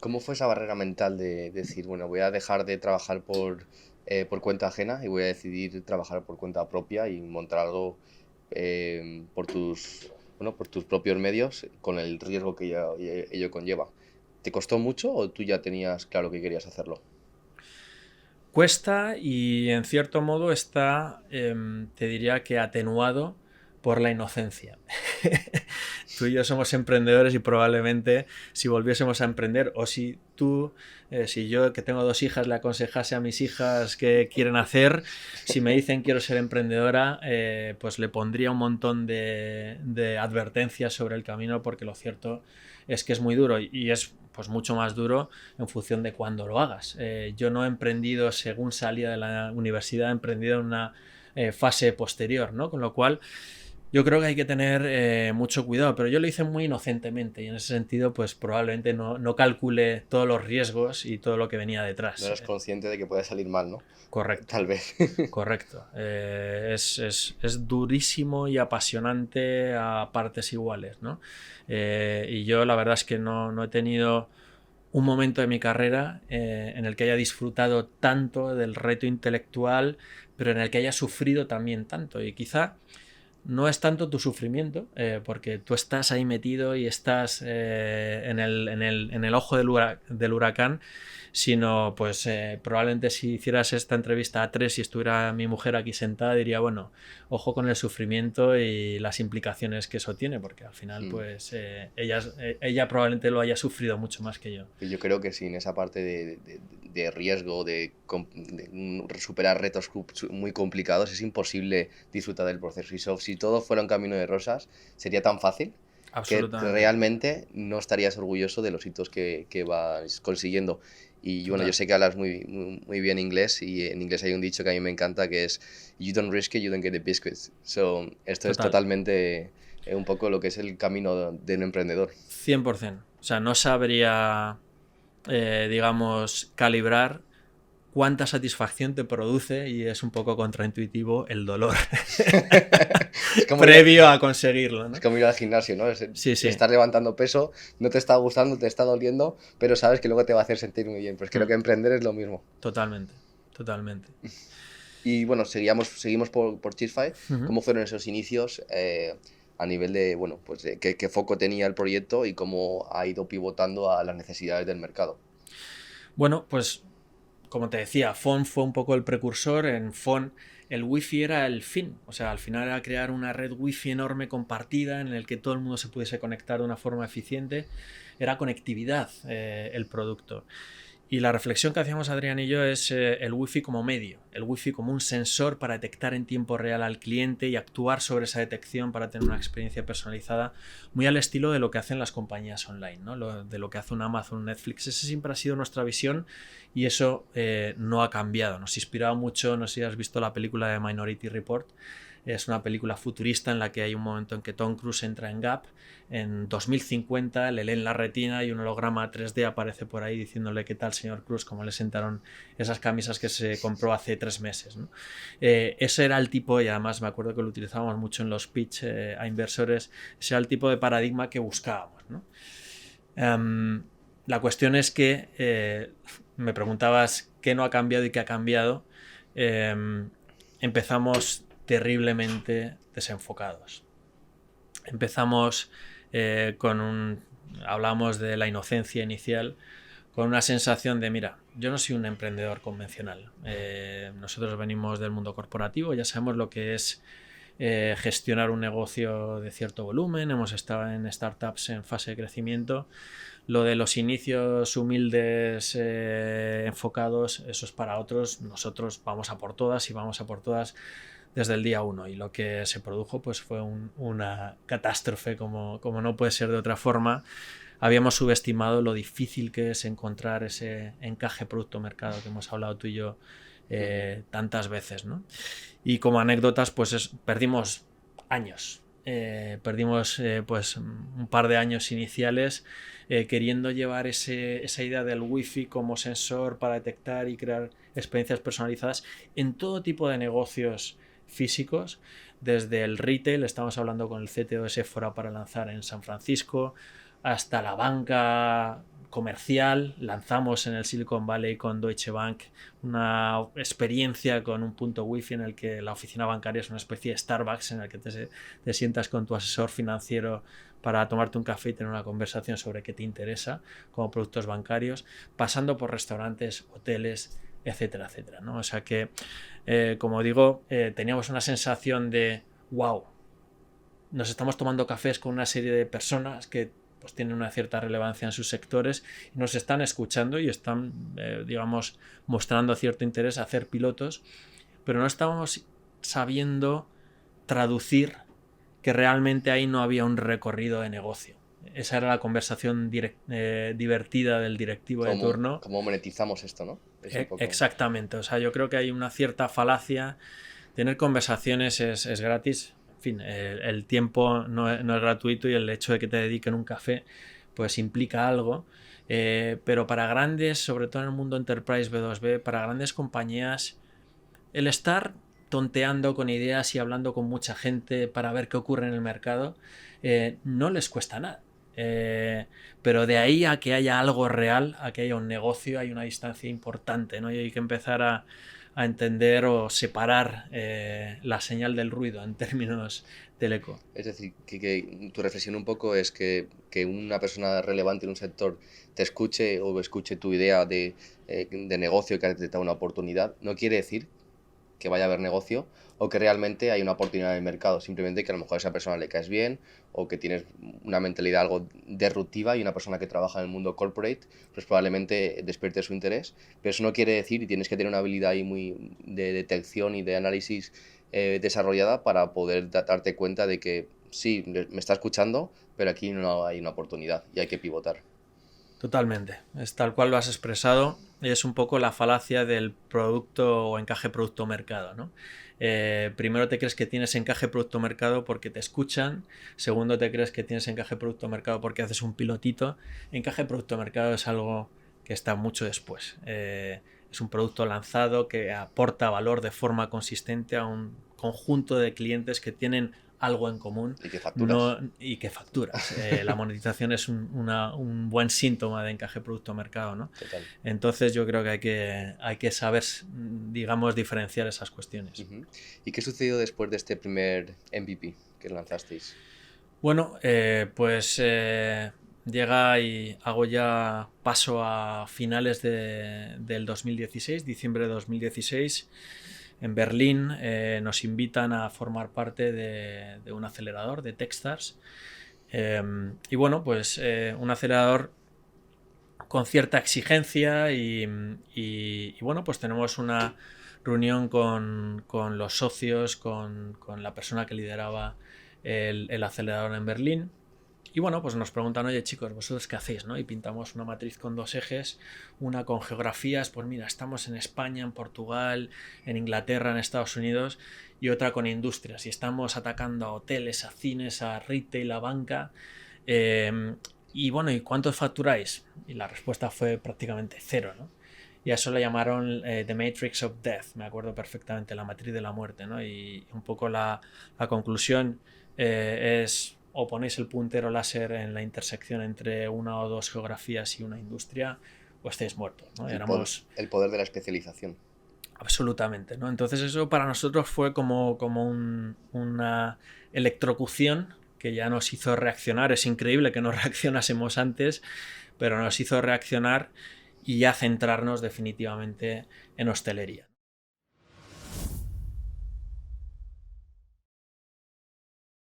cómo fue esa barrera mental de decir, bueno, voy a dejar de trabajar por cuenta ajena y voy a decidir trabajar por cuenta propia y montar algo por tus propios medios con el riesgo que ello conlleva? ¿Te costó mucho o tú ya tenías claro que querías hacerlo? Cuesta y en cierto modo está, te diría que atenuado por la inocencia. Tú y yo somos emprendedores y probablemente si volviésemos a emprender o si tú, si yo que tengo 2 hijas le aconsejase a mis hijas qué quieren hacer, si me dicen quiero ser emprendedora, pues le pondría un montón de advertencias sobre el camino porque lo cierto es que es muy duro y es pues mucho más duro en función de cuándo lo hagas. Yo no he emprendido según salía de la universidad, he emprendido en una fase posterior, ¿no? Con lo cual yo creo que hay que tener mucho cuidado, pero yo lo hice muy inocentemente y en ese sentido pues probablemente no calculé todos los riesgos y todo lo que venía No detrás. eras consciente de que puede salir mal, ¿no? Correcto. Tal vez. Correcto. Es durísimo y apasionante a partes iguales, ¿no? Y yo la verdad es que no he tenido un momento de mi carrera en el que haya disfrutado tanto del reto intelectual, pero en el que haya sufrido también tanto. Y quizá no es tanto tu sufrimiento, porque tú estás ahí metido y estás en el ojo del huracán, sino pues probablemente si hicieras esta entrevista a 3 y estuviera mi mujer aquí sentada, diría, bueno, ojo con el sufrimiento y las implicaciones que eso tiene, porque al final Mm. pues ella probablemente lo haya sufrido mucho más que yo. Yo creo que sin esa parte de riesgo, superar retos muy complicados, es imposible disfrutar del proceso. Si todo fuera un camino de rosas, sería tan fácil que Absolutamente. realmente no estarías orgulloso de los hitos que vas consiguiendo. Y bueno, yo Total. sé que hablas muy bien inglés y en inglés hay un dicho que a mí me encanta que es "You don't risk it, you don't get the biscuits". Esto es Total. totalmente un poco lo que es el camino de un emprendedor. 100%. O sea, no sabría, digamos, calibrar cuánta satisfacción te produce y es un poco contraintuitivo el dolor Es como ir, previo a conseguirlo, es ¿no? como ir al gimnasio, ¿no? Sí, sí. Estás levantando peso, no te está gustando, te está doliendo, pero sabes que luego te va a hacer sentir muy bien. Pues creo Mm, que emprender es lo mismo. totalmente. Totalmente. Y bueno, seguimos por Chisfy. Ujú. ¿Cómo fueron esos inicios a nivel de, bueno, pues de qué foco tenía el proyecto y cómo ha ido pivotando a las necesidades del mercado? Bueno, pues como te decía, FON fue un poco el precursor. En FON el wifi era el fin. O sea, al final era crear una red wifi enorme compartida en el que todo el mundo se pudiese conectar de una forma eficiente. Era conectividad el producto. Y la reflexión que hacíamos Adrián y yo es el wifi como medio, el wifi como un sensor para detectar en tiempo real al cliente y actuar sobre esa detección para tener una experiencia personalizada, muy al estilo de lo que hacen las compañías online, ¿no? De lo que hace un Amazon, un Netflix. Esa siempre ha sido nuestra visión y eso no ha cambiado. Nos inspiraba mucho, no sé si has visto la película de Minority Report. Es una película futurista en la que hay un momento en que Tom Cruise entra en Gap en 2050, le leen la retina y un holograma 3D aparece por ahí diciéndole qué tal, señor Cruise, cómo le sentaron esas camisas que se compró hace 3 meses, ¿no? Ese era el tipo, y además me acuerdo que lo utilizábamos mucho en los pitch a inversores, ese era el tipo de paradigma que buscábamos, ¿no? La cuestión es que me preguntabas qué no ha cambiado y qué ha cambiado. Empezamos terriblemente desenfocados. Empezamos hablamos de la inocencia inicial, con una sensación de, mira, yo no soy un emprendedor convencional. Nosotros venimos del mundo corporativo, ya sabemos lo que es gestionar un negocio de cierto volumen, hemos estado en startups en fase de crecimiento. Lo de los inicios humildes enfocados, eso es para otros. Nosotros vamos a por todas y vamos a por todas desde el día 1 y lo que se produjo pues fue una catástrofe como no puede ser de otra forma. Habíamos subestimado lo difícil que es encontrar ese encaje producto-mercado que hemos hablado tú y yo tantas veces, ¿no? Y como anécdotas pues perdimos años. Perdimos pues un par de años iniciales queriendo llevar esa idea del wifi como sensor para detectar y crear experiencias personalizadas en todo tipo de negocios físicos, desde el retail, estamos hablando con el CTO de Sephora para lanzar en San Francisco, hasta la banca comercial. Lanzamos en el Silicon Valley con Deutsche Bank una experiencia con un punto wifi en el que la oficina bancaria es una especie de Starbucks en el que te sientas con tu asesor financiero para tomarte un café y tener una conversación sobre qué te interesa como productos bancarios, pasando por restaurantes, hoteles, etcétera, etcétera, ¿no? O sea que, como digo, teníamos una sensación de wow, nos estamos tomando cafés con una serie de personas que pues tienen una cierta relevancia en sus sectores y nos están escuchando y están, digamos, mostrando cierto interés a hacer pilotos, pero no estábamos sabiendo traducir que realmente ahí no había un recorrido de negocio. Esa era la conversación divertida del directivo de turno. ¿Cómo monetizamos esto, no? Exactamente, o sea, yo creo que hay una cierta falacia. Tener conversaciones es gratis. En fin, el tiempo no es gratuito y el hecho de que te dediquen un café pues implica algo, pero para grandes, sobre todo en el mundo Enterprise B2B, para grandes compañías, el estar tonteando con ideas y hablando con mucha gente para ver qué ocurre en el mercado no les cuesta nada. Pero de ahí a que haya algo real, a que haya un negocio, hay una distancia importante, ¿no? Y hay que empezar a entender o separar la señal del ruido en términos del eco. Es decir, que tu reflexión un poco es que una persona relevante en un sector te escuche o escuche tu idea de negocio que te da una oportunidad, no quiere decir que vaya a haber negocio o que realmente hay una oportunidad en el mercado, simplemente que a lo mejor a esa persona le caes bien o que tienes una mentalidad algo disruptiva y una persona que trabaja en el mundo corporate pues probablemente despierte su interés, pero eso no quiere decir, y tienes que tener una habilidad ahí muy de detección y de análisis desarrollada para poder darte cuenta de que sí, me está escuchando, pero aquí no hay una oportunidad y hay que pivotar. Totalmente, es tal cual lo has expresado, es un poco la falacia del producto o encaje producto-mercado, ¿no? Primero te crees que tienes encaje producto-mercado porque te escuchan, segundo te crees que tienes encaje producto-mercado porque haces un pilotito. Encaje producto-mercado es algo que está mucho después, es un producto lanzado que aporta valor de forma consistente a un conjunto de clientes que tienen algo en común y que facturas. Y que facturas. La monetización es un buen síntoma de encaje producto-mercado, ¿no? Total. Entonces yo creo que hay que saber, digamos, diferenciar esas cuestiones. Uh-huh. ¿Y qué sucedió después de este primer MVP que lanzasteis? Bueno, pues llega y hago ya paso a finales del 2016, diciembre de 2016. En Berlín nos invitan a formar parte de un acelerador de Techstars. Y bueno, pues un acelerador con cierta exigencia y bueno, pues tenemos una reunión con los socios, con la persona que lideraba el acelerador en Berlín. Y bueno, pues nos preguntan, oye chicos, ¿vosotros qué hacéis? ¿No? Y pintamos una matriz con dos ejes, una con geografías, pues mira, estamos en España, en Portugal, en Inglaterra, en Estados Unidos, y otra con industrias. Y estamos atacando a hoteles, a cines, a retail, a banca. Y bueno, ¿y cuánto facturáis? Y la respuesta fue prácticamente cero, ¿no? Y a eso le llamaron The Matrix of Death, me acuerdo perfectamente, la matriz de la muerte, ¿no? Y un poco la conclusión es o ponéis el puntero láser en la intersección entre una o dos geografías y una industria o estáis muertos, ¿no? El poder de la especialización. Absolutamente, ¿no? Entonces eso para nosotros fue como una electrocución que ya nos hizo reaccionar. Es increíble que no reaccionásemos antes, pero nos hizo reaccionar y ya centrarnos definitivamente en hostelería.